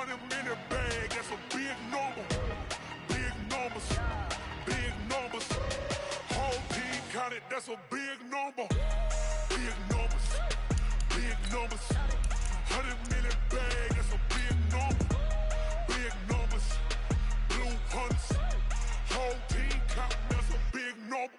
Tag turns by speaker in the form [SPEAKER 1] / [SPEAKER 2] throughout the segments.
[SPEAKER 1] 100 minute bag, that's a big number. Big numbers, big numbers. Whole team counted, that's a big number. Big numbers, big numbers. 100 minute bag, that's a big number. Big numbers, blue hunts. Whole team counting, that's a big number.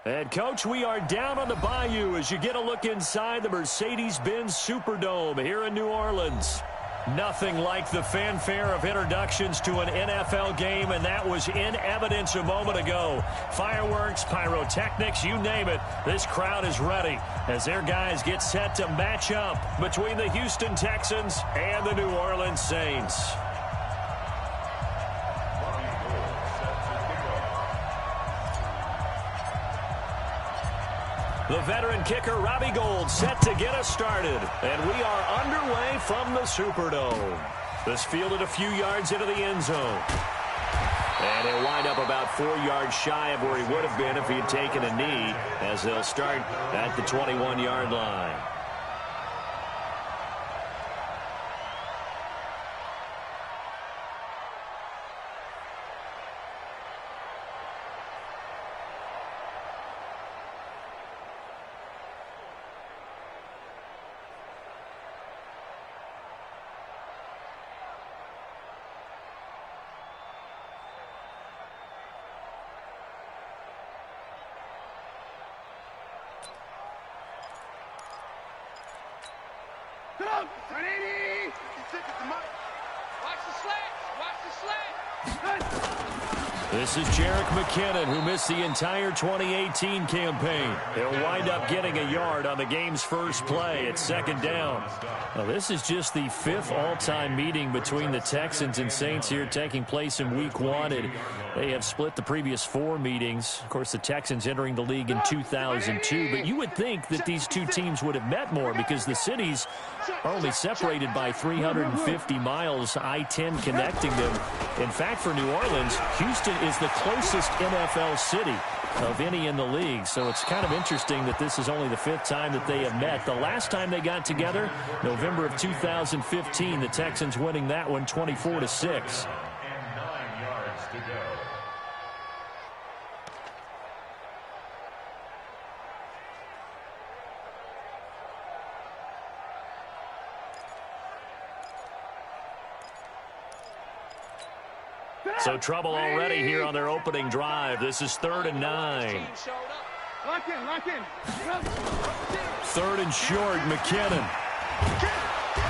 [SPEAKER 2] And, Coach, we are down on the Bayou as you get a look inside the Mercedes-Benz Superdome here in New Orleans. Nothing like the fanfare of introductions to an NFL game, and that was in evidence a moment ago. Fireworks, pyrotechnics, you name it, this crowd is ready as their guys get set to match up between the Houston Texans and the New Orleans Saints. The veteran kicker, Robbie Gould, set to get us started. And we are underway from the Superdome. This fielded a few yards into the end zone. And he'll wind up about 4 yards shy of where he would have been if he had taken a knee, as they'll start at the 21-yard line. This is Jerick McKinnon, who missed the entire 2018 campaign. He'll wind up getting a yard on the game's first play at second down. Now, this is just the 5th all-time meeting between the Texans and Saints here, taking place in Week 1. And they have split the previous 4 meetings. Of course, the Texans entering the league in 2002. But you would think that these two teams would have met more because the cities are only separated by 350 miles, I-10 connecting them. In fact, for New Orleans, Houston is the closest NFL city of any in the league. So it's kind of interesting that this is only the 5th time that they have met. The last time they got together, November of 2015, the Texans winning that one 24-6. So trouble already here on their opening drive. This is 3rd and 9.
[SPEAKER 3] Lock in, lock in.
[SPEAKER 2] 3rd and short, McKinnon.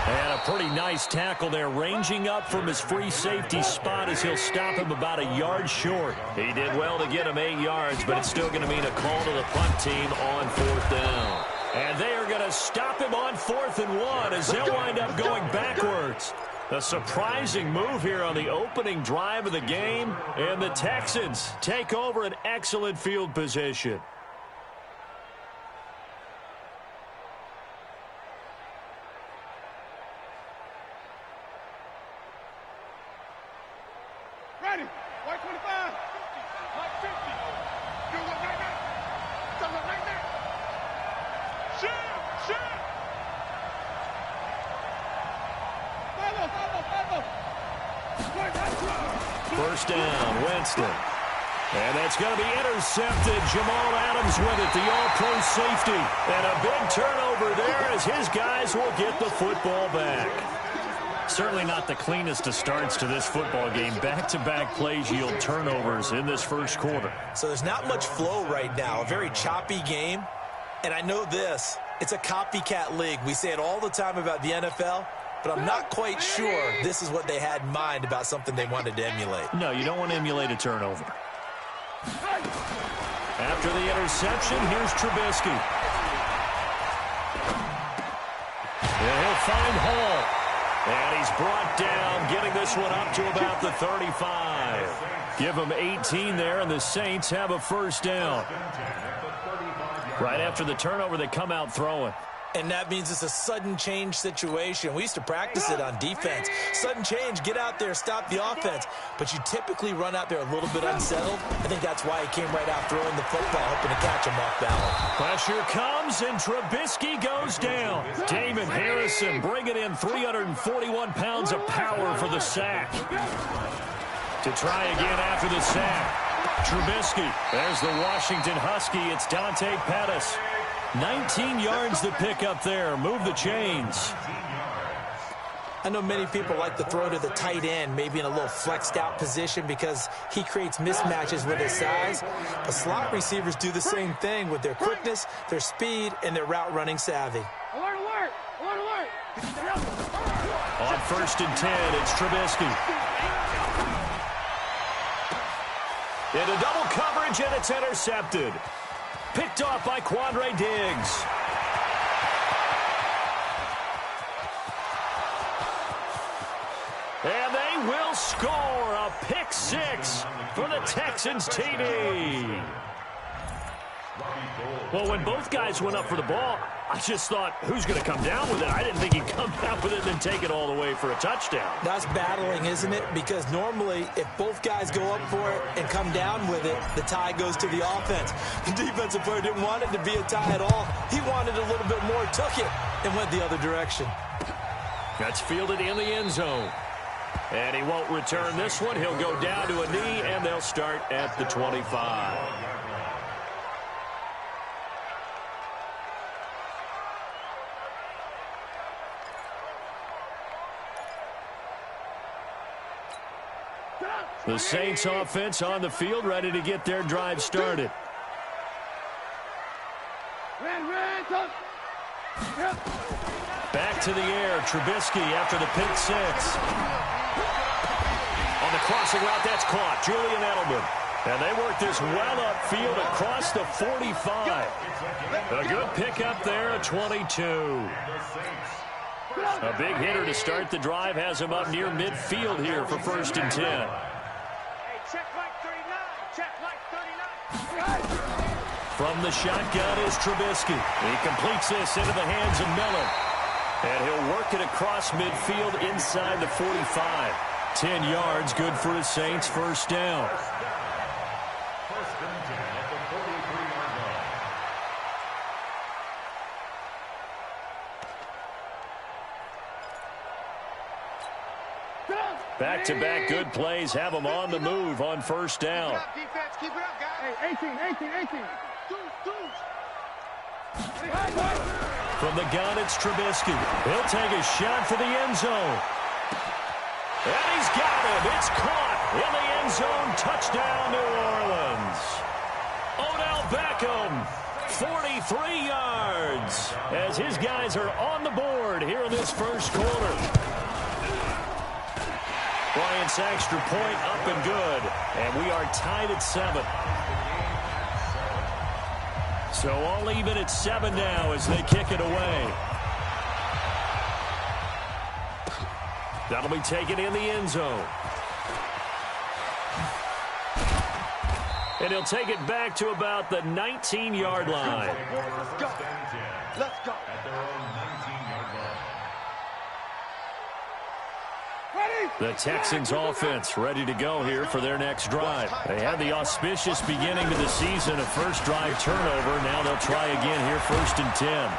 [SPEAKER 2] And a pretty nice tackle there, ranging up from his free safety spot as he'll stop him about a yard short. He did well to get him 8 yards, but it's still going to mean a call to the punt team on 4th down. And they are going to stop him on 4th and 1 as they'll wind up going backwards. A surprising move here on the opening drive of the game, and the Texans take over an excellent field position.
[SPEAKER 3] Ready. White 25. White 50. Do it right now. Do it right now. Shoot. Shoot. Follow.
[SPEAKER 2] 1st down, Winston. And that's going to be intercepted. Jamal Adams with it, the all-pro safety. And a big turnover there as his guys will get the football back. Certainly not the cleanest of starts to this football game. Back-to-back plays yield turnovers in this first quarter.
[SPEAKER 4] So there's not much flow right now. A very choppy game. And I know this. It's a copycat league. We say it all the time about the NFL. But I'm not quite sure this is what they had in mind about something they wanted to emulate.
[SPEAKER 2] No, you don't want to emulate a turnover. After the interception, here's Trubisky. And he'll find Hall. And he's brought down, getting this one up to about the 35. Give him 18 there, and the Saints have a 1st down. Right after the turnover, they come out throwing.
[SPEAKER 4] And that means it's a sudden change situation. We used to practice it on defense. Sudden change, get out there, stop the offense. But you typically run out there a little bit unsettled. I think that's why he came right out throwing the football, hoping to catch him off balance.
[SPEAKER 2] Pressure comes, and Trubisky goes down. Damon Harrison bringing in 341 pounds of power for the sack. To try again after the sack. Trubisky, there's the Washington Husky. It's Dante Pettis. 19 yards to pick up there. Move the chains.
[SPEAKER 4] I know many people like to throw to the tight end, maybe in a little flexed out position because he creates mismatches with his size. But slot receivers do the same thing with their quickness, their speed, and their route running savvy.
[SPEAKER 3] Alert, alert. Alert, alert.
[SPEAKER 2] On 1st and 10, it's Trubisky. Into double coverage, and it's intercepted. Picked off by Quandre Diggs. And they will score a pick 6 for the Texans TD. Well, when both guys went up for the ball, I just thought, who's going to come down with it? I didn't think he'd come down with it and then take it all the way for a touchdown.
[SPEAKER 4] That's battling, isn't it? Because normally, if both guys go up for it and come down with it, the tie goes to the offense. The defensive player didn't want it to be a tie at all. He wanted a little bit more, took it, and went the other direction.
[SPEAKER 2] That's fielded in the end zone. And he won't return this one. He'll go down to a knee, and they'll start at the 25. The Saints offense on the field, ready to get their drive started. Back to the air, Trubisky after the pick 6. On the crossing route, that's caught. Julian Edelman. And they work this well upfield across the 45. A good pickup there at 22. A big hitter to start the drive has him up near midfield here for 1st and 10.
[SPEAKER 3] Check like 39. Check like 39.
[SPEAKER 2] From the shotgun is Trubisky. He completes this into the hands of Miller. And he'll work it across midfield inside the 45. 10 yards, good for the Saints, 1st down. Back-to-back good plays have them on the move on 1st down.
[SPEAKER 3] Defense, keep it up, guys. Hey, 18.
[SPEAKER 2] From the gun, it's Trubisky. He'll take a shot for the end zone. And he's got him. It's caught in the end zone. Touchdown, New Orleans. Odell Beckham 43 yards as his guys are on the board here in this first quarter. Bryant's extra point up and good, and we are tied at 7. So all even at 7 now as they kick it away. That'll be taken in the end zone. And he'll take it back to about the 19-yard line.
[SPEAKER 3] Let's go. Let's go.
[SPEAKER 2] The Texans offense ready to go here for their next drive. They had the auspicious beginning to the season, a first drive turnover. Now they'll try again here, 1st and 10.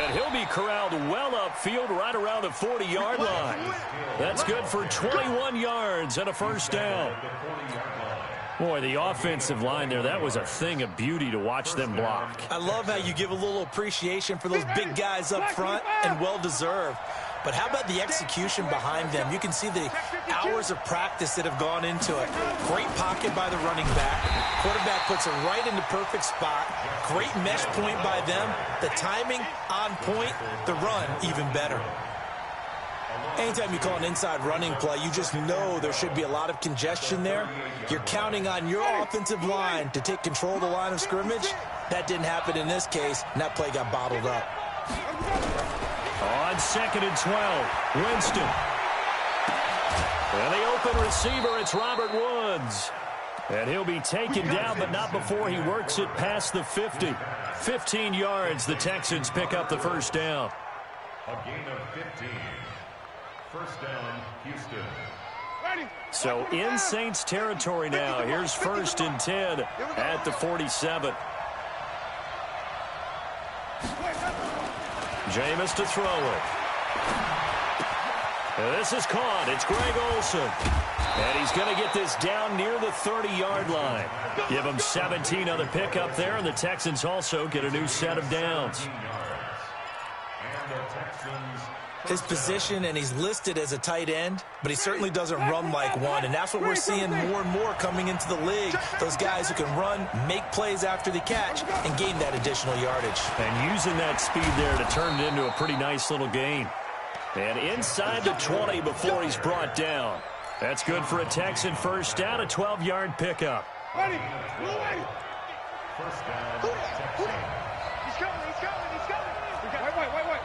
[SPEAKER 2] And he'll be corralled well upfield right around the 40-yard line. That's good for 21 yards and a first down. Boy, the offensive line there, that was a thing of beauty to watch them block.
[SPEAKER 4] I love how you give a little appreciation for those big guys up front, and well-deserved. But how about the execution behind them? You can see the hours of practice that have gone into it. Great pocket by the running back. Quarterback puts it right in the perfect spot. Great mesh point by them. The timing on point. The run even better. Anytime you call an inside running play, you just know there should be a lot of congestion there. You're counting on your offensive line to take control of the line of scrimmage. That didn't happen in this case, and that play got bottled up.
[SPEAKER 2] On 2nd and 12, Winston. And the open receiver, it's Robert Woods. And he'll be taken down, but not before he works it past the 50. 15 yards, the Texans pick up the first down.
[SPEAKER 1] A gain of 15. First down, Houston.
[SPEAKER 2] So in Saints territory now. Here's 1st and 10 at the 47. Jameis to throw it. And this is caught. It's Greg Olsen. And he's going to get this down near the 30-yard line. Give him 17 on the pickup there, and the Texans also get a new set of downs.
[SPEAKER 1] And the Texans.
[SPEAKER 4] His position, and he's listed as a tight end, but he certainly doesn't run like one, and that's what we're seeing more and more coming into the league. Those guys who can run, make plays after the catch, and gain that additional yardage.
[SPEAKER 2] And using that speed there to turn it into a pretty nice little gain. And inside the 20 before he's brought down. That's good for a Texan first down, a 12-yard pickup.
[SPEAKER 3] Ready.
[SPEAKER 1] First down, Texans.
[SPEAKER 3] He's coming. Wait.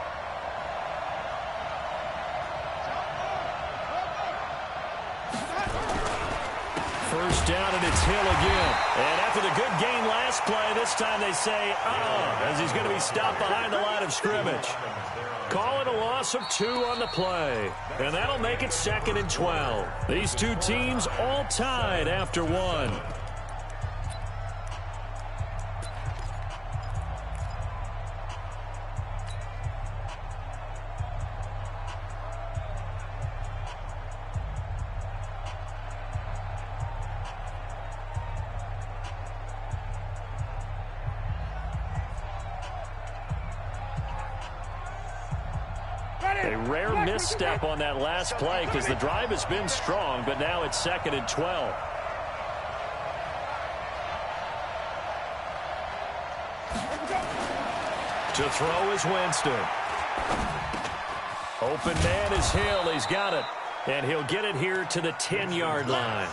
[SPEAKER 2] First down, and it's Hill again. And after the good gain last play, this time they say, as he's going to be stopped behind the line of scrimmage. Call it a loss of 2 on the play. And that'll make it 2nd and 12. These two teams all tied after 1. A rare misstep on that last play because the drive has been strong, but now it's 2nd and 12. To throw is Winston. Open man is Hill. He's got it. And he'll get it here to the 10-yard line.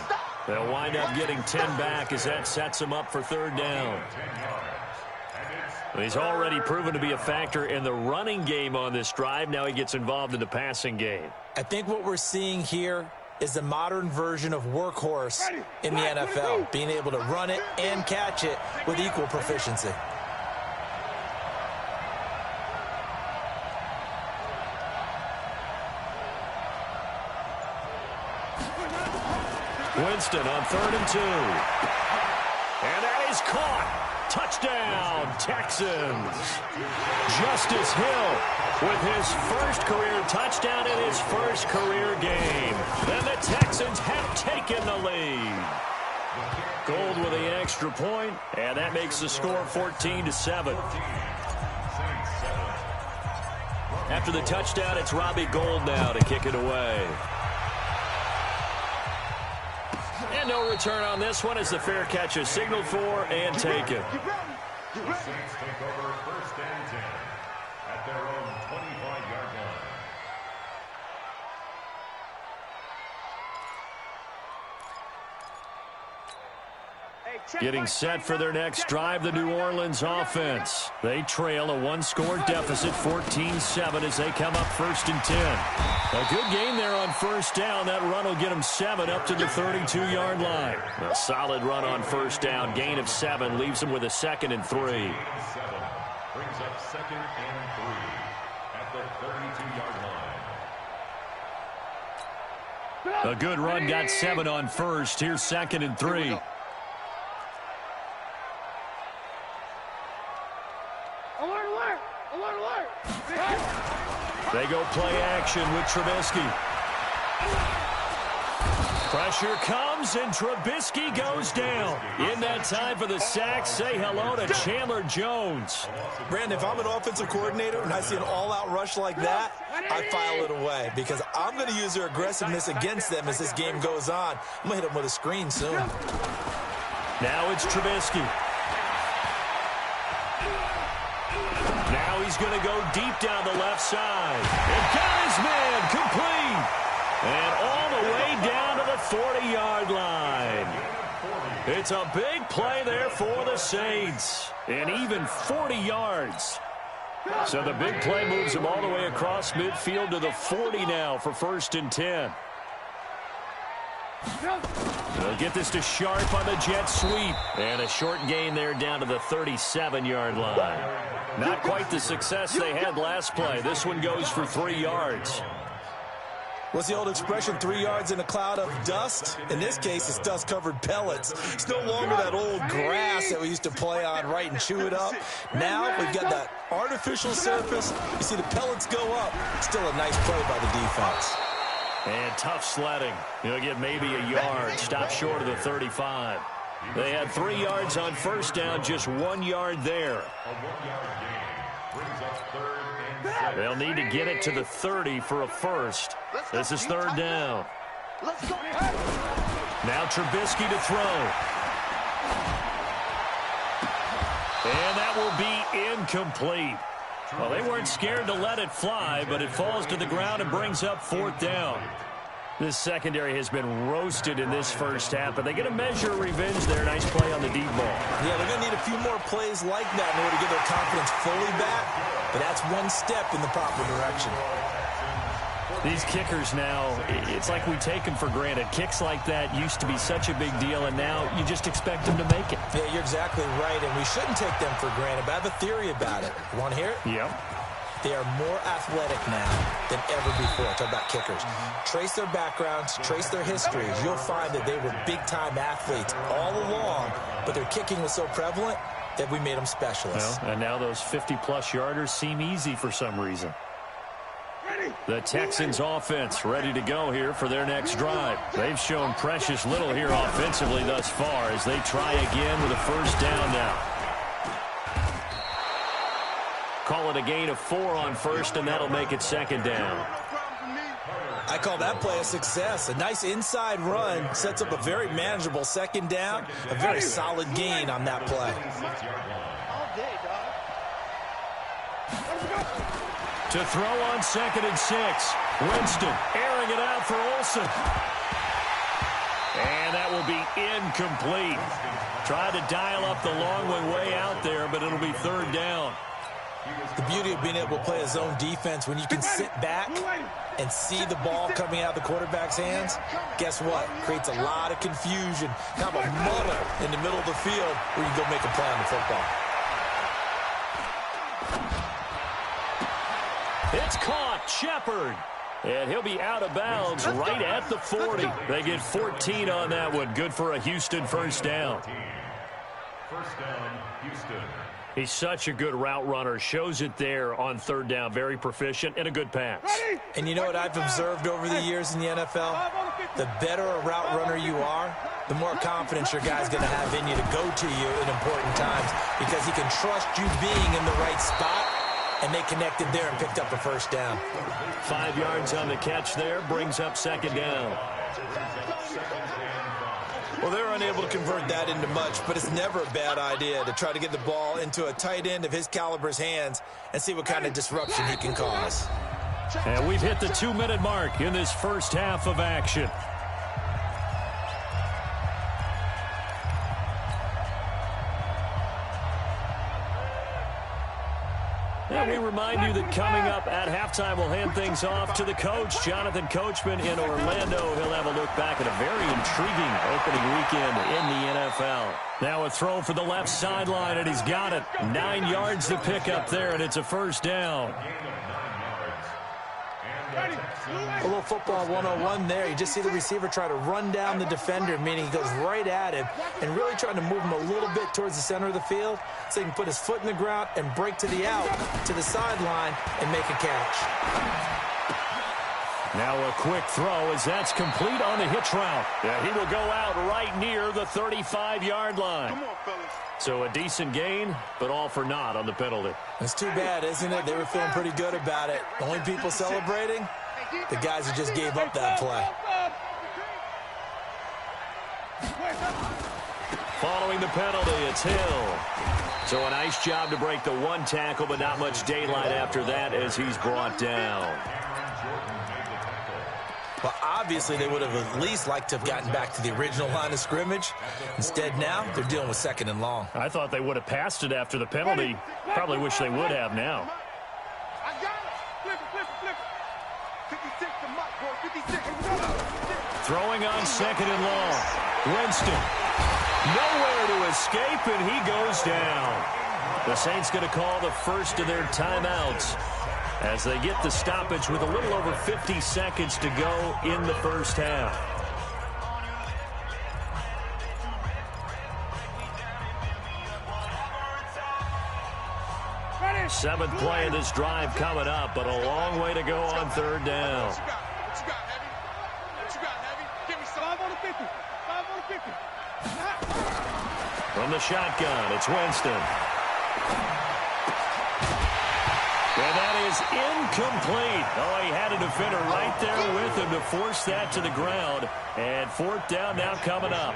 [SPEAKER 2] They'll wind up getting 10 back as that sets him up for 3rd down. He's already proven to be a factor in the running game on this drive. Now he gets involved in the passing game.
[SPEAKER 4] I think what we're seeing here is the modern version of workhorse in the NFL, being able to run it and catch it with equal proficiency.
[SPEAKER 2] Winston on 3rd and 2. And that is caught. Touchdown, Texans. Justice Hill with his first career touchdown in his first career game. And the Texans have taken the lead. Gold with the extra point, and that makes the score 14-7. After the touchdown, it's Robbie Gould now to kick it away. And no return on this one as the fair catch is signaled for and taken.
[SPEAKER 3] You
[SPEAKER 5] The
[SPEAKER 3] ready?
[SPEAKER 5] Saints take over 1st and 10 at their own 25-yard line.
[SPEAKER 2] Getting set for their next drive, the New Orleans offense. They trail a one-score deficit, 14-7, as they come up 1st and 10. A good gain there on 1st down. That run will get them 7 up to the 32-yard line. A solid run on 1st down. Gain of 7 leaves them with a 2nd and 3.
[SPEAKER 5] 7 brings up 2nd and 3 at the 32-yard line.
[SPEAKER 2] A good run got 7 on 1st. Here's 2nd and 3. They go play action with Trubisky. Pressure comes, and Trubisky goes down. In that time for the sack, say hello to Chandler Jones.
[SPEAKER 4] Brandon, if I'm an offensive coordinator and I see an all-out rush like that, I file it away because I'm going to use their aggressiveness against them as this game goes on. I'm going to hit them with a screen soon.
[SPEAKER 2] Now it's Trubisky. Now he's going to go deep down the left side. And got his man complete. And all the way down to the 40-yard line. It's a big play there for the Saints. And even 40 yards. So the big play moves them all the way across midfield to the 40 now for 1st and 10. They'll get this to Sharp on the jet sweep. And a short gain there down to the 37-yard line. Not quite the success they had last play. This one goes for 3 yards.
[SPEAKER 4] What's the old expression, 3 yards in a cloud of dust? In this case, it's dust-covered pellets. It's no longer that old grass that we used to play on, right, and chew it up. Now we've got that artificial surface. You see the pellets go up. Still a nice play by the defense.
[SPEAKER 2] And tough sledding. He'll get maybe a yard. Stop short of the 35. They had 3 yards on 1st down, just 1 yard there.
[SPEAKER 5] A 1-yard gain brings up 3rd and 7.
[SPEAKER 2] They'll need to get it to the 30 for a first. This is 3rd down.
[SPEAKER 3] Let's go.
[SPEAKER 2] Now Trubisky to throw. And that will be incomplete. Well, they weren't scared to let it fly, but it falls to the ground and brings up 4th down. This secondary has been roasted in this first half, but they get a measure of revenge there. Nice play on the deep ball.
[SPEAKER 4] Yeah, they're going to need a few more plays like that in order to get their confidence fully back, but that's one step in the proper direction.
[SPEAKER 2] These kickers now, it's like we take them for granted. Kicks like that used to be such a big deal, and now you just expect them to make it.
[SPEAKER 4] Yeah, you're exactly right, and we shouldn't take them for granted, but I have a theory about it. You want to hear it?
[SPEAKER 2] Yep.
[SPEAKER 4] They are more athletic now than ever before. Talk about kickers. Trace their backgrounds, trace their histories. You'll find that they were big-time athletes all along, but their kicking was so prevalent that we made them specialists.
[SPEAKER 2] Well, and now those 50-plus yarders seem easy for some reason. The Texans offense ready to go here for their next drive. They've shown precious little here offensively thus far as they try again with a 1st down now. Call it a gain of 4 on 1st, and that'll make it 2nd down.
[SPEAKER 4] I call that play a success. A nice inside run sets up a very manageable 2nd down. A very solid gain on that play.
[SPEAKER 2] To throw on 2nd and 6. Winston airing it out for Olsen. And that will be incomplete. Tried to dial up the long one way out there, but it'll be 3rd down.
[SPEAKER 4] The beauty of being able to play a zone defense when you can sit back and see the ball coming out of the quarterback's hands, guess what? Creates a lot of confusion, kind of a muddle in the middle of the field where you can go make a play on the football.
[SPEAKER 2] It's caught. Shepard. And he'll be out of bounds right at the 40. They get 14 on that one. Good for a Houston 1st down.
[SPEAKER 5] 1st down, Houston.
[SPEAKER 2] He's such a good route runner. Shows it there on 3rd down. Very proficient and a good pass.
[SPEAKER 4] And you know what I've observed over the years in the NFL? The better a route runner you are, the more confidence your guy's going to have in you to go to you in important times because he can trust you being in the right spot. And they connected there and picked up a 1st down.
[SPEAKER 2] 5 yards on the catch there. Brings up 2nd down.
[SPEAKER 4] Well, they're unable to convert that into much, but it's never a bad idea to try to get the ball into a tight end of his caliber's hands and see what kind of disruption he can cause.
[SPEAKER 2] And we've hit the 2-minute mark in this first half of action. And we remind you that coming up at halftime, we'll hand things off to the coach, Jonathan Coachman in Orlando. He'll have a look back at a very intriguing opening weekend in the NFL. Now a throw for the left sideline, and he's got it. 9 yards to pick up there, and it's a first down.
[SPEAKER 4] A little football 101 there. You just see the receiver try to run down the defender, meaning he goes right at him and really trying to move him a little bit towards the center of the field so he can put his foot in the ground and break to the out, to the sideline, and make a catch.
[SPEAKER 2] Now a quick throw as that's complete on the hitch route. Yeah, he will go out right near the 35-yard line.
[SPEAKER 3] Come on, fellas.
[SPEAKER 2] So a decent gain, but all for naught on the penalty.
[SPEAKER 4] It's too bad, isn't it? They were feeling pretty good about it. The only people celebrating, the guys who just gave up that play.
[SPEAKER 2] Following the penalty, it's Hill. So a nice job to break the one tackle, but not much daylight after that as he's brought down.
[SPEAKER 4] Well, obviously, they would have at least liked to have gotten back to the original line of scrimmage. Instead, now, they're dealing with 2nd and long.
[SPEAKER 2] I thought they would have passed it after the penalty. Probably wish they would have now.
[SPEAKER 3] I got it. Flip it. 56 to Mike, boy. 56.
[SPEAKER 2] Throwing on 2nd and long. Winston. Nowhere to escape, and he goes down. The Saints going to call the first of their timeouts as they get the stoppage with a little over 50 seconds to go in the first half. Seventh play of this drive coming up, but a long way to go on 3rd down.
[SPEAKER 3] What you got, Heavy? What you got, Heavy? Give me some. 5 on the 50. 5 on the 50.
[SPEAKER 2] From the shotgun, it's Winston. And that is incomplete. Oh, he had a defender right there with him to force that to the ground. And 4th down now coming up.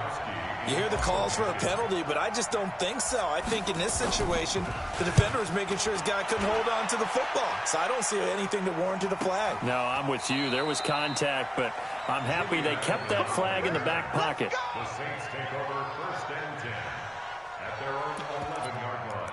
[SPEAKER 4] You hear the calls for a penalty, but I just don't think so. I think in this situation, the defender was making sure his guy couldn't hold on to the football. So I don't see anything that warranted a flag.
[SPEAKER 2] No, I'm with you. There was contact, but I'm happy they kept that flag in the back pocket.
[SPEAKER 5] The Saints take over 1st and 10 at their own 11-yard line.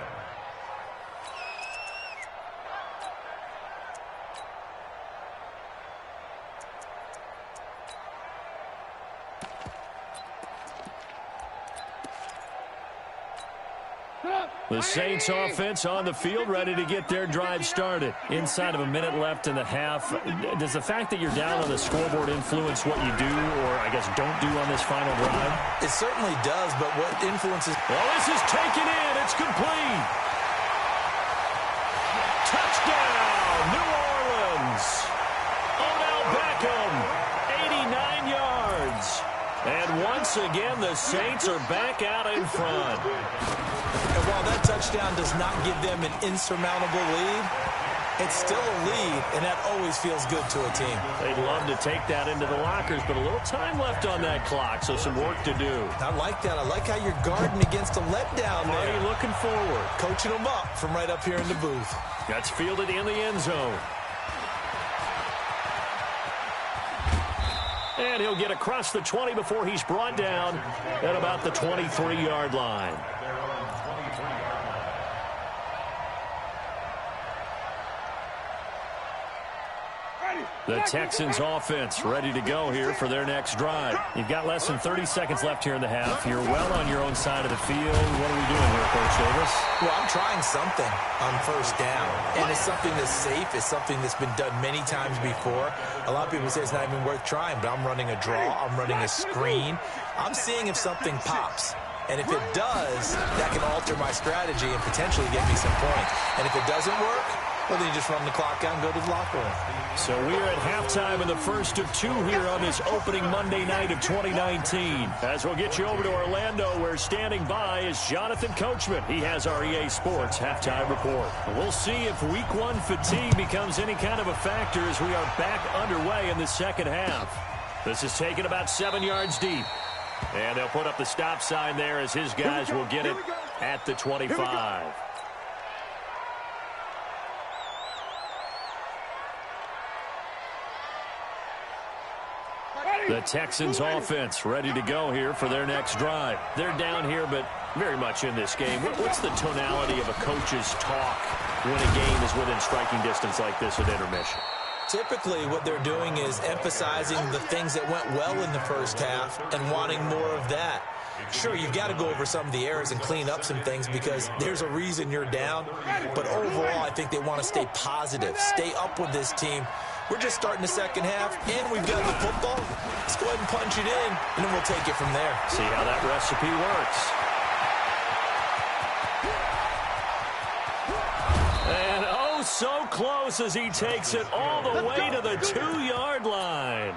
[SPEAKER 2] The Saints offense on the field, ready to get their drive started. Inside of a minute left in the half. Does the fact that you're down on the scoreboard influence what you do, or I guess don't do on this final drive?
[SPEAKER 4] It certainly does, but what influences...
[SPEAKER 2] Well, this is taken in. It's complete. Touchdown, New Orleans. Odell Beckham, 89 yards. And once again, the Saints are back out in front.
[SPEAKER 4] And while that touchdown does not give them an insurmountable lead, it's still a lead, and that always feels good to a team.
[SPEAKER 2] They'd love to take that into the lockers, but a little time left on that clock, so some work to do.
[SPEAKER 4] I like that. I like how you're guarding against a letdown there.
[SPEAKER 2] Already looking forward.
[SPEAKER 4] Coaching them up from right up here in the booth.
[SPEAKER 2] That's fielded in the end zone. And he'll get across the 20 before he's brought down at about the 23-yard line. The Texans offense ready to go here for their next drive. You've got less than 30 seconds left here in the half. You're well on your own side of the field. What are we doing here, Coach Davis?
[SPEAKER 4] Well, I'm trying something on 1st down. And it's something that's safe. It's something that's been done many times before. A lot of people say it's not even worth trying, but I'm running a draw. I'm running a screen. I'm seeing if something pops. And if it does, that can alter my strategy and potentially get me some points. And if it doesn't work, well, then you just run the clock out and go to the locker room.
[SPEAKER 2] So we're at halftime in the first of 2 here on this opening Monday night of 2019. As we'll get you over to Orlando, where standing by is Jonathan Coachman. He has our EA Sports halftime report. We'll see if Week 1 fatigue becomes any kind of a factor as we are back underway in the second half. This is taken about 7 yards deep. And they'll put up the stop sign there as his guys will get it at the 25. The Texans offense ready to go here for their next drive. They're down here, but very much in this game. What's the tonality of a coach's talk when a game is within striking distance like this at intermission?
[SPEAKER 4] Typically, what they're doing is emphasizing the things that went well in the first half and wanting more of that. Sure, you've got to go over some of the errors and clean up some things because there's a reason you're down. But overall, I think they want to stay positive, stay up with this team. We're just starting the second half, and we've got the football. Let's go ahead and punch it in, and then we'll take it from there.
[SPEAKER 2] See how that recipe works. And oh, so close as he takes it all the way to the 2-yard line.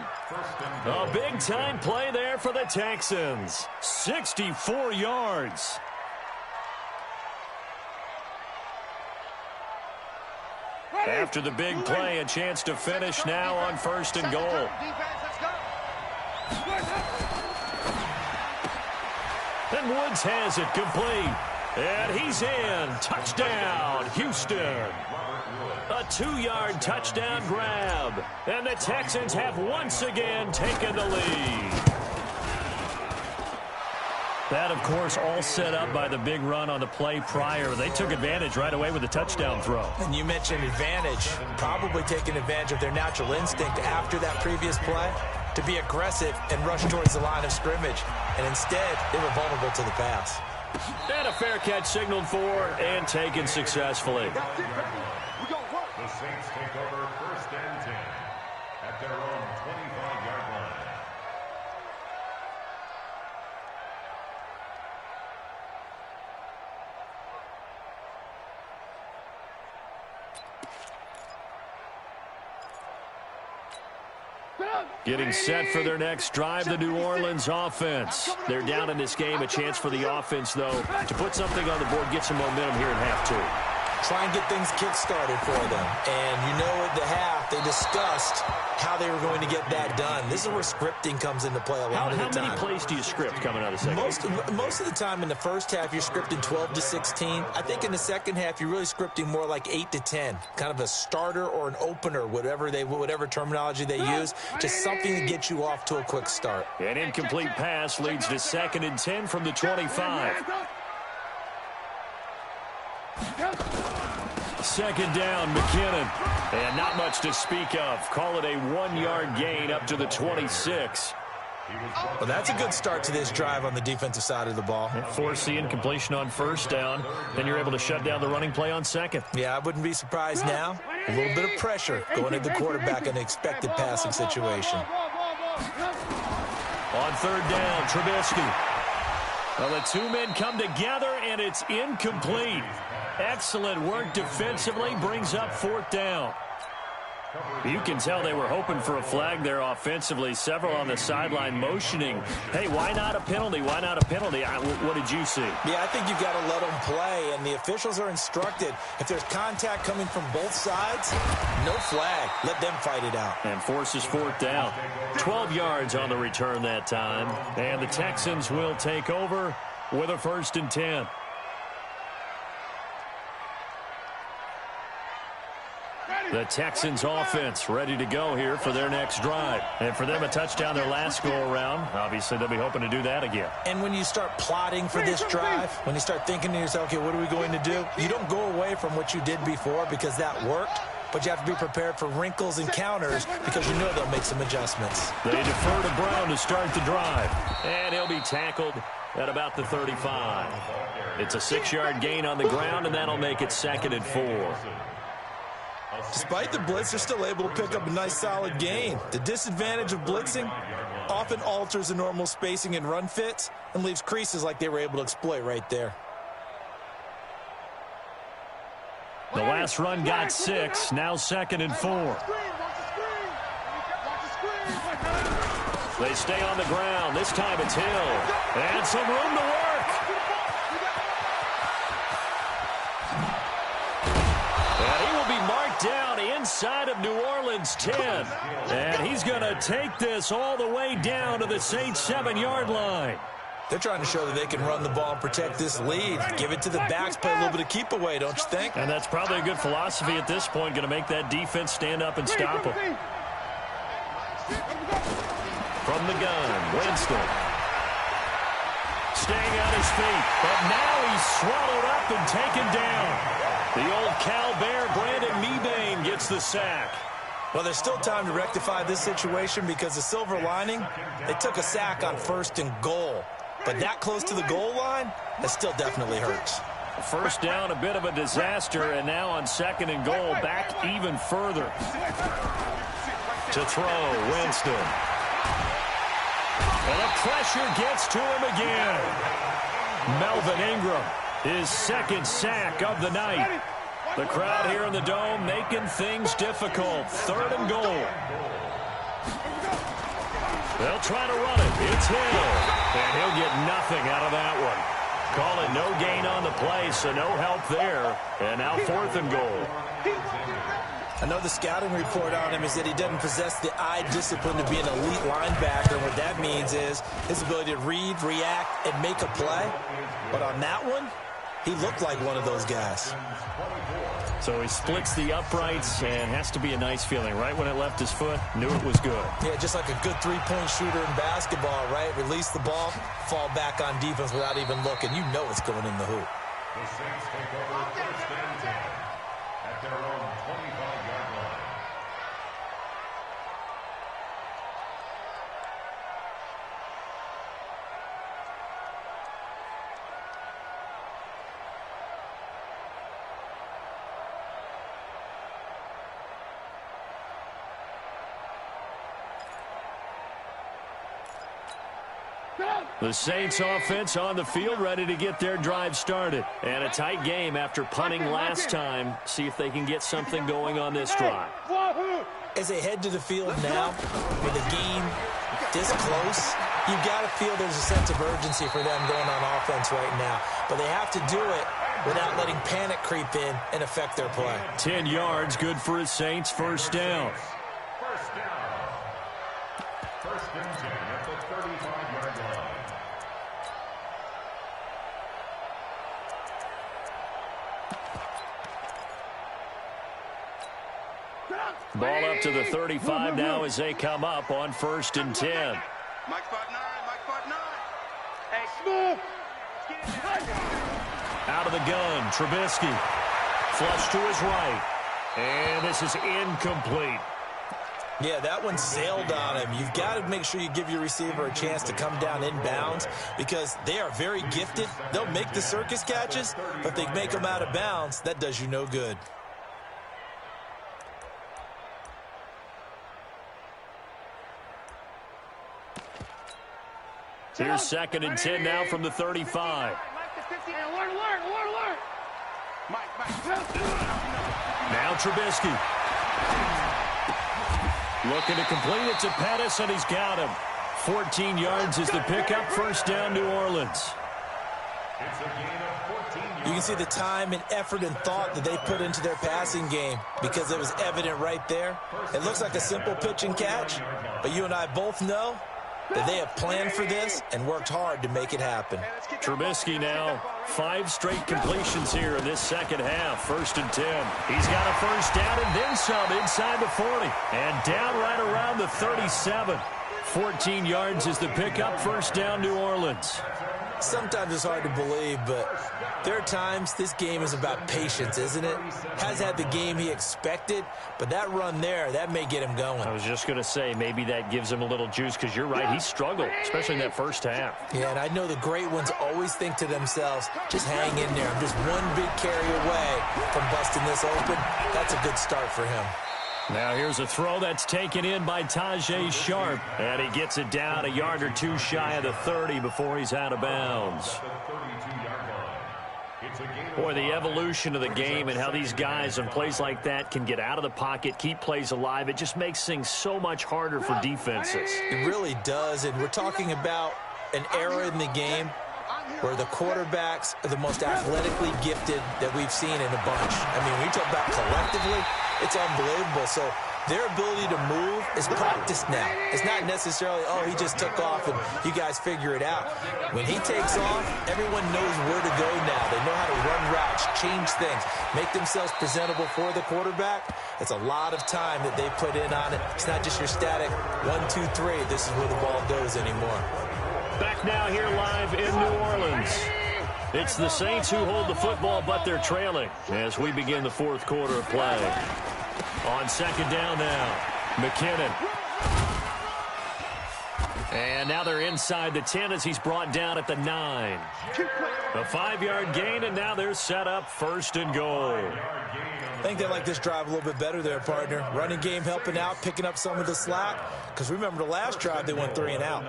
[SPEAKER 2] A big-time play there for the Texans. 64 yards. After the big play, a chance to finish now on 1st and goal. And Woods has it complete. And he's in. Touchdown, Houston. A 2-yard touchdown grab. And the Texans have once again taken the lead. That, of course, all set up by the big run on the play prior. They took advantage right away with the touchdown throw.
[SPEAKER 4] And you mentioned advantage, probably taking advantage of their natural instinct after that previous play to be aggressive and rush towards the line of scrimmage. And instead, they were vulnerable to the pass.
[SPEAKER 2] And a fair catch signaled for and taken successfully.
[SPEAKER 5] The Saints take over 1st and 10 at their own 25-yard line.
[SPEAKER 2] Getting set for their next drive, the New Orleans offense. They're down in this game. A chance for the offense, though, to put something on the board, get some momentum here in half 2.
[SPEAKER 4] Try and get things kick-started for them. And you know at the half, they discussed how they were going to get that done. This is where scripting comes into play a lot of the time.
[SPEAKER 2] How many plays do you script coming out of the second?
[SPEAKER 4] Most of the time in the first half, you're scripting 12 to 16. I think in the second half, you're really scripting more like 8 to 10. Kind of a starter or an opener, whatever terminology they use. Just something to get you off to a quick start.
[SPEAKER 2] An incomplete pass leads to 2nd and 10 from the 25. 2nd down, McKinnon. And not much to speak of. Call it a 1-yard gain up to the 26.
[SPEAKER 4] Well, that's a good start to this drive on the defensive side of the ball.
[SPEAKER 2] Force the incompletion on 1st down. Then you're able to shut down the running play on 2nd.
[SPEAKER 4] Yeah, I wouldn't be surprised now. A little bit of pressure going at the quarterback in an expected passing situation.
[SPEAKER 2] On 3rd down, Trubisky. Well, the two men come together, and it's incomplete. Excellent work defensively, brings up 4th down. You can tell they were hoping for a flag there offensively. Several on the sideline motioning. Hey, why not a penalty? Why not a penalty? What did you see?
[SPEAKER 4] Yeah, I think you've got to let them play, and the officials are instructed. If there's contact coming from both sides, no flag. Let them fight it out.
[SPEAKER 2] And forces 4th down. 12 yards on the return that time. And the Texans will take over with a 1st and 10. The Texans offense ready to go here for their next drive. And for them, a touchdown their last go-around. Obviously, they'll be hoping to do that again.
[SPEAKER 4] And when you start plotting for this drive, when you start thinking to yourself, okay, what are we going to do? You don't go away from what you did before because that worked. But you have to be prepared for wrinkles and counters because you know they'll make some adjustments.
[SPEAKER 2] They defer to Brown to start the drive. And he'll be tackled at about the 35. It's a 6-yard gain on the ground, and that'll make it 2nd and 4.
[SPEAKER 4] Despite the blitz, they're still able to pick up a nice solid gain. The disadvantage of blitzing often alters the normal spacing and run fits and leaves creases like they were able to exploit right there.
[SPEAKER 2] The last run got 6, now 2nd and 4. They stay on the ground. This time it's Hill. And some room to work. And he will be marked down inside of New Orleans 10. And he's going to take this all the way down to the Saints 7-yard line.
[SPEAKER 4] They're trying to show that they can run the ball and protect this lead. Give it to the backs, play a little bit of keep away, don't you think?
[SPEAKER 2] And that's probably a good philosophy at this point, going to make that defense stand up and stop them. From the gun, Winston. Staying on his feet, but now he's swallowed up and taken down. The old Cal Bear, Brandon Mebane, gets the sack.
[SPEAKER 4] Well, there's still time to rectify this situation because the silver lining, they took a sack on 1st and goal. But that close to the goal line, that still definitely hurts.
[SPEAKER 2] First down, a bit of a disaster, and now on 2nd and goal, back even further. To throw, Winston. And the pressure gets to him again. Melvin Ingram, his 2nd sack of the night. The crowd here in the Dome making things difficult. 3rd and goal. They'll try to run it. It's Hill. And he'll get nothing out of that one. Call it no gain on the play, so no help there. And now 4th and goal.
[SPEAKER 4] I know the scouting report on him is that he doesn't possess the eye discipline to be an elite linebacker. What that means is his ability to read, react, and make a play. But on that one, he looked like one of those guys.
[SPEAKER 2] So he splits the uprights and has to be a nice feeling. Right when it left his foot, knew it was good.
[SPEAKER 4] Yeah, just like a good three-point shooter in basketball, right? Release the ball, fall back on defense without even looking. You know it's going in the hoop.
[SPEAKER 5] The Saints take over 1st and 10 at their own 25-yard line.
[SPEAKER 2] The Saints offense on the field, ready to get their drive started. And a tight game after punting last time. See if they can get something going on this drive.
[SPEAKER 4] As they head to the field now, with a game this close, you've got to feel there's a sense of urgency for them going on offense right now. But they have to do it without letting panic creep in and affect their play.
[SPEAKER 2] 10 yards, good for his Saints. First down.
[SPEAKER 5] First down. 1st and 10 at the 35-yard line.
[SPEAKER 2] Ball up to the 35 now as they come up on 1st and 10.
[SPEAKER 3] Mike spot 9, Mike spot 9. Hey, smooth.
[SPEAKER 2] Out of the gun, Trubisky. Flush to his right. And this is incomplete.
[SPEAKER 4] Yeah, that one sailed on him. You've got to make sure you give your receiver a chance to come down inbounds because they are very gifted. They'll make the circus catches, but if they make them out of bounds, that does you no good.
[SPEAKER 2] Here's 2nd and 10 now from the 35. Now Trubisky. Looking to complete it to Pettis, and he's got him. 14 yards is the pickup. First down, New Orleans.
[SPEAKER 4] You can see the time and effort and thought that they put into their passing game because it was evident right there. It looks like a simple pitch and catch, but you and I both know that they have planned for this and worked hard to make it happen.
[SPEAKER 2] Trubisky now, 5 straight completions here in this second half. 1st and 10. He's got a first down and then some inside the 40. And down right around the 37. 14 yards is the pickup. First down, New Orleans.
[SPEAKER 4] Sometimes it's hard to believe, but there are times this game is about patience, isn't it? Has had the game he expected, but that run there, that may get him going.
[SPEAKER 2] I was just going to say, maybe that gives him a little juice, because you're right, he struggled, especially in that first half.
[SPEAKER 4] Yeah, and I know the great ones always think to themselves, just hang in there. I'm just one big carry away from busting this open. That's a good start for him.
[SPEAKER 2] Now here's a throw that's taken in by Tajay Sharp. And he gets it down a yard or two shy of the 30 before he's out of bounds. Boy, the evolution of the game and how these guys on plays like that can get out of the pocket, keep plays alive, it just makes things so much harder for defenses.
[SPEAKER 4] It really does, and we're talking about an era in the game where the quarterbacks are the most athletically gifted that we've seen in a bunch. I mean, when you talk about collectively, It's unbelievable. So their ability to move is practiced now. It's not necessarily, oh, he just took off and you guys figure it out. When he takes off, everyone knows where to go now. They know how to run routes, change things, make themselves presentable for the quarterback. It's a lot of time that they put in on it. It's not just your static 1, 2, 3. This is where the ball goes anymore.
[SPEAKER 2] Back now here live in New Orleans. It's the Saints who hold the football, but they're trailing as we begin the fourth quarter of play. On second down now, McKinnon. And now they're inside the 10 as he's brought down at the 9. A 5-yard gain, and now they're set up first and goal.
[SPEAKER 4] I think they like this drive a little bit better there, partner. Running game helping out, picking up some of the slack. Because remember the last drive, they went 3 and out.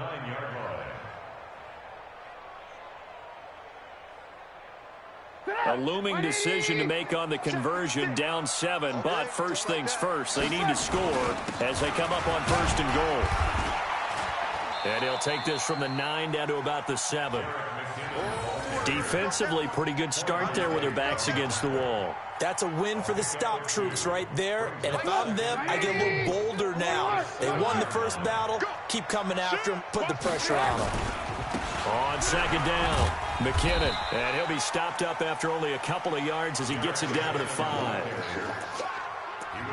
[SPEAKER 2] A looming decision to make on the conversion, down 7. But first things first, they need to score as they come up on first and goal. And he'll take this from the 9 down to about the 7. Defensively, pretty good start there with their backs against the wall.
[SPEAKER 4] That's a win for the stop troops right there. And if I'm them, I get a little bolder now. They won the first battle. Keep coming after them. Put the pressure on them.
[SPEAKER 2] On second down, McKinnon. And he'll be stopped up after only a couple of yards as he gets it down to the 5.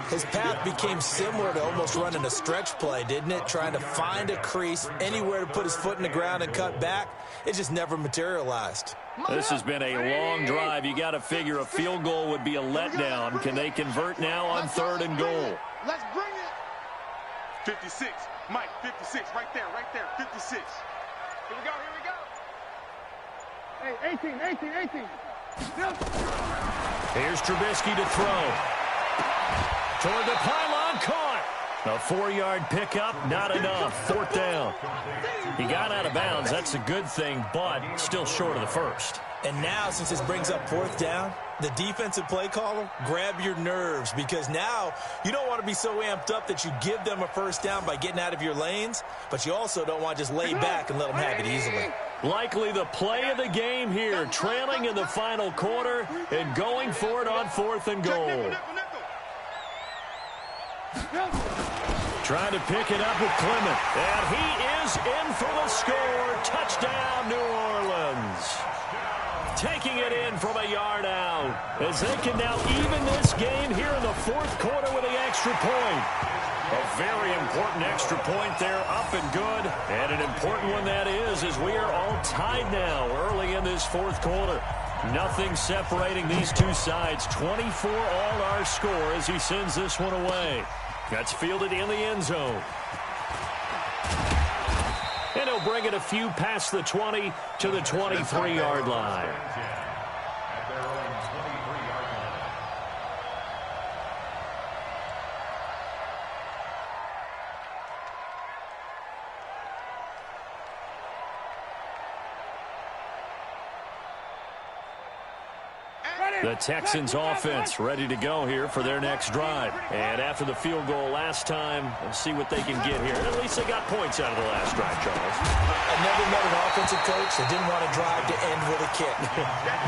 [SPEAKER 4] His path became similar to almost running a stretch play, didn't it? Trying to find a crease, anywhere to put his foot in the ground and cut back. It just never materialized.
[SPEAKER 2] This has been a long drive. You got to figure a field goal would be a letdown. Can they convert now on third and goal?
[SPEAKER 3] Let's bring it. 56. Mike, 56. Right there, 56. Here we go. Hey, 18.
[SPEAKER 2] Here's Trubisky to throw. Toward the pylon, caught. A 4-yard pickup, not enough. Fourth down. He got out of bounds. That's a good thing, but still short of the first.
[SPEAKER 4] And now, since this brings up fourth down, the defensive play caller, grab your nerves, because now you don't want to be so amped up that you give them a first down by getting out of your lanes, but you also don't want to just lay back and let them have it easily.
[SPEAKER 2] Likely the play of the game here, trailing in the final quarter and going for it on fourth and goal. Trying to pick it up with Clement. And he is in for the score. Touchdown, New Orleans. Taking it in from a yard out as they can now even this game here in the fourth quarter with the extra point. A very important extra point there, up and good. And an important one that is, as we are all tied now early in this fourth quarter. Nothing separating these two sides. 24 all our score as he sends this one away. That's fielded in the end zone. And he'll bring it a few past the 20 to the 23-yard line. The Texans offense ready to go here for their next drive. And after the field goal last time, let's see what they can get here. At least they got points out of the last drive, Charles.
[SPEAKER 4] I never met an offensive coach that didn't want to drive to end with a kick.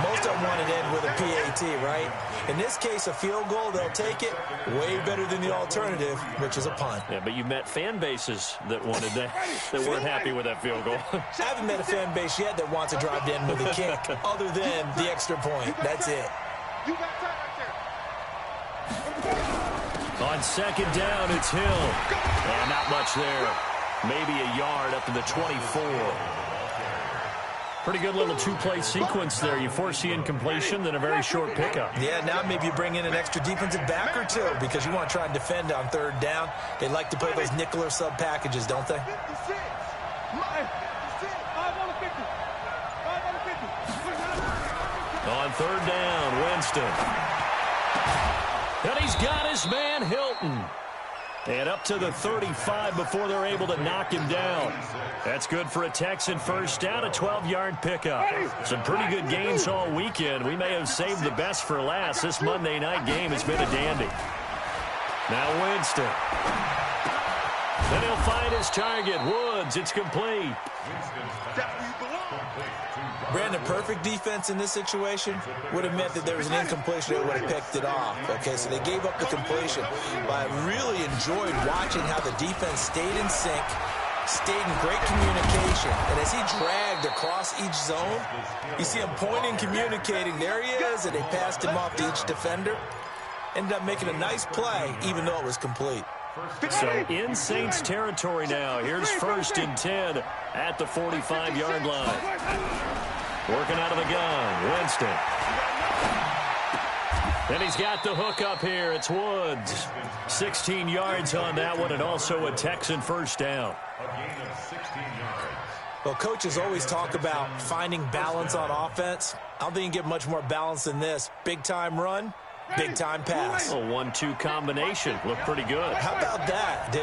[SPEAKER 4] Most of them want to end with a PAT, right? In this case, a field goal, they'll take it. Way better than the alternative, which is a punt.
[SPEAKER 2] Yeah, but you met fan bases that wanted that weren't happy with that field goal.
[SPEAKER 4] I haven't met a fan base yet that wants to drive to end with a kick, other than the extra point. That's it.
[SPEAKER 3] You got time right there.
[SPEAKER 2] On second down, it's Hill. And not much there. Maybe a yard up to the 24. Pretty good little two-play sequence there. You force the incompletion, then a very short pickup.
[SPEAKER 4] Yeah, now maybe you bring in an extra defensive back or two because you want to try and defend on third down. They like to play those nickel or sub packages, don't they?
[SPEAKER 3] 56. Mike, 56. 5 on the 50. 5 on the 50.
[SPEAKER 2] On third down, Winston. And he's got his man, Hilton. And up to the 35 before they're able to knock him down. That's good for a Texan first down, a 12-yard pickup. Some pretty good games all weekend. We may have saved the best for last. This Monday night game has been a dandy. Now Winston. And he'll find his target. Woods, it's complete.
[SPEAKER 4] Brandon, perfect defense in this situation would have meant that there was an incompletion. They would have picked it off. Okay, so they gave up the completion. But I really enjoyed watching how the defense stayed in sync, stayed in great communication. And as he dragged across each zone, you see him pointing, communicating. There he is, and they passed him off to each defender. Ended up making a nice play, even though it was complete.
[SPEAKER 2] So in Saints territory now. Here's 1st and 10 at the 45-yard line. Working out of the gun, Winston. And he's got the hook up here. It's Woods. 16 yards on that one, and also a Texan first down.
[SPEAKER 5] A gain of 16 yards.
[SPEAKER 4] Well, coaches always talk about finding balance on offense. I don't think you can get much more balance than this. Big-time run, big-time pass.
[SPEAKER 2] A 1-2 combination. Looked pretty good.
[SPEAKER 4] How about that?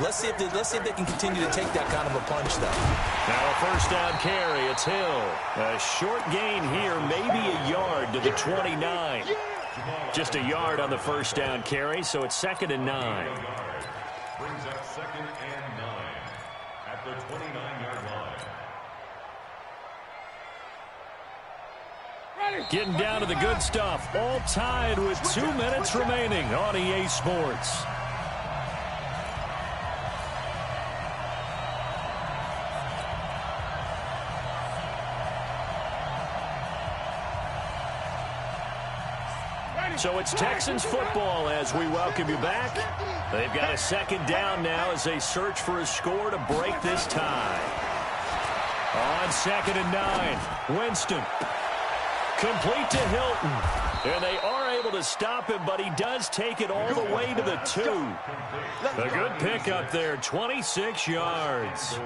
[SPEAKER 4] Let's see if they can continue to take that kind of a punch, though.
[SPEAKER 2] Now a first down carry. It's Hill. A short gain here, maybe a yard to the 29. Just a yard on the first down carry, so it's 2nd and 9.
[SPEAKER 5] Brings up 2nd and 9 at the 29-yard line.
[SPEAKER 2] Getting down to the good stuff. All tied with 2 minutes remaining on EA Sports. So it's Texans football as we welcome you back. They've got a 2nd down now as they search for a score to break this tie. On 2nd and 9, Winston. Complete to Hilton. And they are able to stop him, but he does take it all the way to the 2. A good pickup there, 26 yards.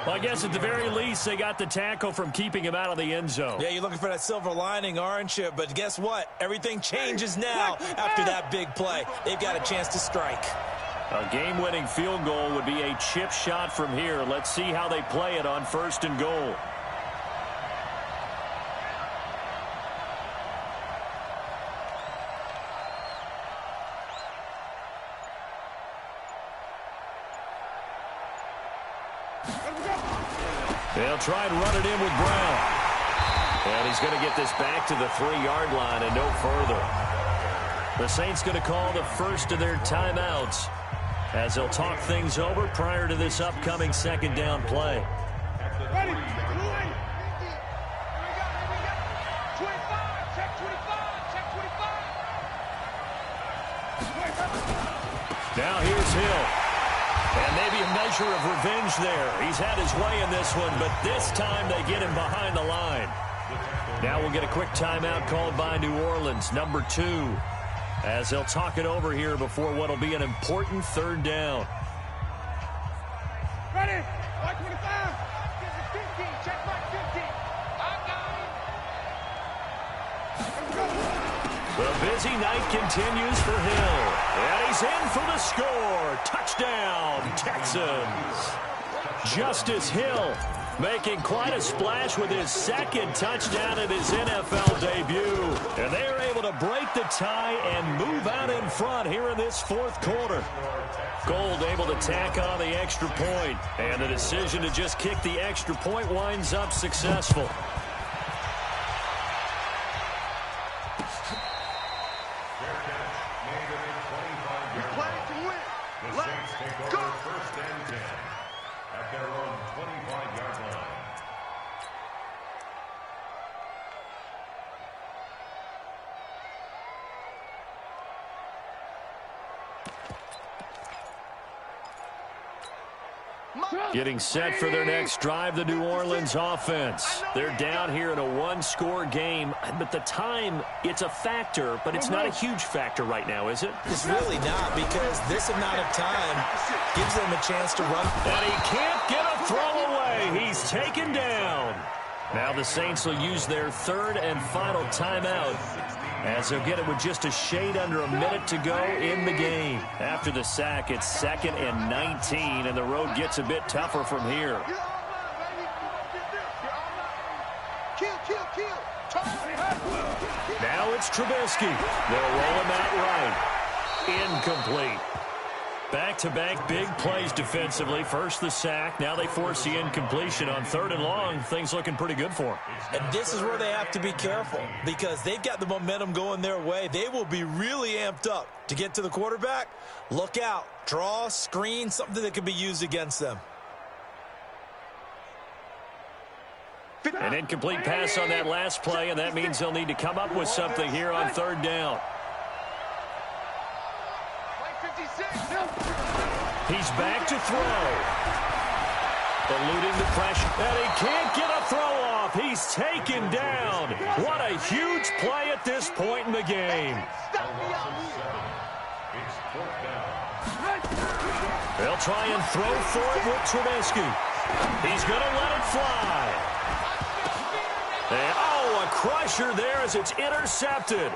[SPEAKER 2] Well, I guess at the very least, they got the tackle from keeping him out of the end zone.
[SPEAKER 4] Yeah, you're looking for that silver lining, aren't you? But guess what? Everything changes now after that big play. They've got a chance to strike.
[SPEAKER 2] A game-winning field goal would be a chip shot from here. Let's see how they play it on 1st and goal. They'll try and run it in with Brown. And he's going to get this back to the 3-yard line and no further. The Saints going to call the first of their timeouts as they'll talk things over prior to this upcoming 2nd down play.
[SPEAKER 3] Ready? 25. Check 25. Check 25.
[SPEAKER 2] Now here's Hill. And maybe a measure of revenge there. He's had his way in this one, but this time they get him behind the line. Now we'll get a quick timeout called by New Orleans, number 2, as they'll talk it over here before what will be an important 3rd down.
[SPEAKER 3] Ready? White 25. 15. Check white 15. I got him.
[SPEAKER 2] The busy night continues for Hill. And he's in for the score. Touchdown, Texans. Justice Hill making quite a splash with his 2nd touchdown in his NFL debut. And they are able to break the tie and move out in front here in this 4th quarter. Gold able to tack on the extra point. And the decision to just kick the extra point winds up successful. Getting set for their next drive, the New Orleans offense. They're down here in a 1-score game, but the time, it's a factor, but it's not a huge factor right now, is it?
[SPEAKER 4] It's really not, because this amount of time gives them a chance to run.
[SPEAKER 2] And he can't get a throw away. He's taken down. Now the Saints will use their 3rd and final timeout, as they'll get it with just a shade under a minute to go in the game. After the sack, it's 2nd and 19, and the road gets a bit tougher from here. Now it's Trubisky. They'll roll him out right. Incomplete. Back-to-back big plays defensively. First the sack. Now they force the incompletion on 3rd and long. Things looking pretty good for them.
[SPEAKER 4] And this is where they have to be careful because they've got the momentum going their way. They will be really amped up to get to the quarterback. Look out. Draw, screen, something that can be used against them.
[SPEAKER 2] An incomplete pass on that last play, and that means they'll need to come up with something here on 3rd down. He's back to throw. Eluding the pressure, and he can't get a throw off. He's taken down. What a huge play at this point in the game. They'll try and throw for it with Trubisky. He's going to let it fly. And, oh, a crusher there as it's intercepted.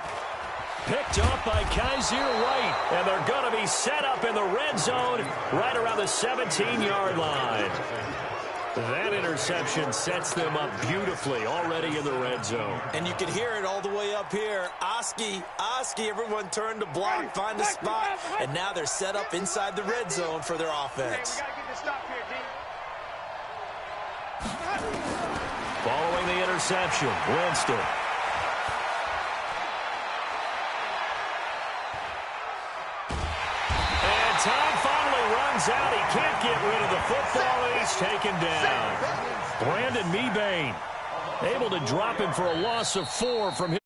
[SPEAKER 2] Picked up by Kaiser White, and they're going to be set up in the red zone right around the 17-yard line. That interception sets them up beautifully already in the red zone.
[SPEAKER 4] And you can hear it all the way up here. Oski, everyone turned to block, find a spot, and now they're set up inside the red zone for their offense.
[SPEAKER 2] Following the interception, Winston. Time finally runs out. He can't get rid of the football, and he's taken down. Brandon Mebane able to drop him for a loss of 4 from his